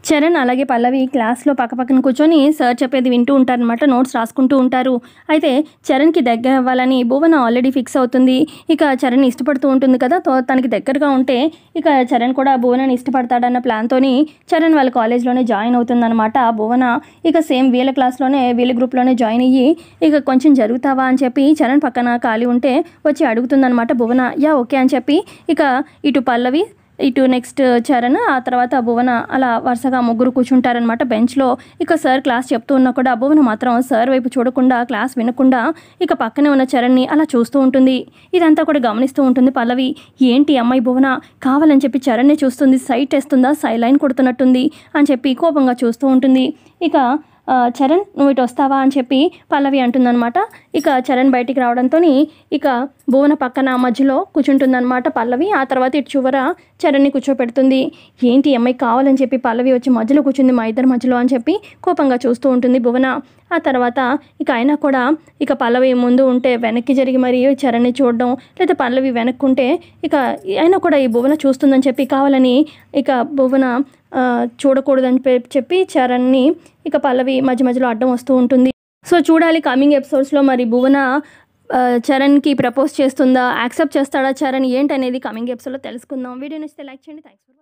చరణ్ అలాగే పల్లవి క్లాస్లో పక్కపక్కన కూర్చొని సార్ చెప్పేది వింటూ ఉంటారనమాట. నోట్స్ రాసుకుంటూ ఉంటారు. అయితే చరణ్కి దగ్గర అవ్వాలని భువన ఆల్రెడీ ఫిక్స్ అవుతుంది. ఇక చరణ్ ఇష్టపడుతూ ఉంటుంది కదా, తనకి దగ్గరగా ఉంటే ఇక చరణ్ కూడా భువనని ఇష్టపడతాడన్న ప్లాన్తోని చరణ్ వాళ్ళ కాలేజ్లోనే జాయిన్ అవుతుందన్నమాట. భువన ఇక సేమ్ వీళ్ళ క్లాస్లోనే వీళ్ళ గ్రూప్లోనే జాయిన్ అయ్యి ఇక కొంచెం జరుగుతావా అని చెప్పి చరణ్ పక్కన ఖాళీ ఉంటే వచ్చి అడుగుతుందన్నమాట భువన. యా ఓకే అని చెప్పి ఇక ఇటు పల్లవి ఇటు నెక్స్ట్ చరణ్ ఆ తర్వాత భువన అలా వరుసగా ముగ్గురు కూర్చుంటారనమాట బెంచ్లో. ఇక సార్ క్లాస్ చెప్తూ ఉన్నా కూడా భువన మాత్రం సార్ వైపు చూడకుండా క్లాస్ వినకుండా ఇక పక్కనే ఉన్న చరణ్ని అలా చూస్తూ ఉంటుంది. ఇదంతా కూడా గమనిస్తూ ఉంటుంది పల్లవి. ఏంటి అమ్మాయి భువన కావాలని చెప్పి చరణ్ని చూస్తుంది, సైట్ వేస్తుందా, లైన్ కొడుతున్నట్టుంది అని చెప్పి కోపంగా చూస్తూ ఉంటుంది. ఇక చరణ్ నువ్వు ఇటు వస్తావా అని చెప్పి పల్లవి అంటుందన్నమాట. ఇక చరణ్ బయటికి రావడంతో ఇక భువన పక్కన మధ్యలో కూర్చుంటుందన్నమాట పల్లవి. ఆ తర్వాత ఇటు చివర చరణ్ని కూర్చోపెడుతుంది. ఏంటి అమ్మాయి కావాలని చెప్పి పల్లవి వచ్చి మధ్యలో కూర్చుంది మా ఇద్దరి మధ్యలో అని చెప్పి కోపంగా చూస్తూ ఉంటుంది భువన. ఆ తర్వాత ఇక అయినా కూడా ఇక పల్లవి ముందు ఉంటే వెనక్కి జరిగి మరి చరణ్ని చూడడం, లేదా పల్లవి వెనక్కుంటే ఇక అయినా కూడా ఈ భువన చూస్తుందని చెప్పి కావాలని ఇక భువన చూడకూడదని చెప్పి చరణ్ని ఇక పల్లవి మధ్య మధ్యలో అడ్డం వస్తూ ఉంటుంది. సో చూడాలి కమింగ్ ఎపిసోడ్స్లో మరి భువన చరణ్కి ప్రపోజ్ చేస్తుందా, యాక్సెప్ట్ చేస్తాడా చరణ్ ఏంటనేది కమింగ్ ఎపిసోడ్లో తెలుసుకుందాం. వీడియో నచ్చితే లైక్ చేయండి. Thanks for watching.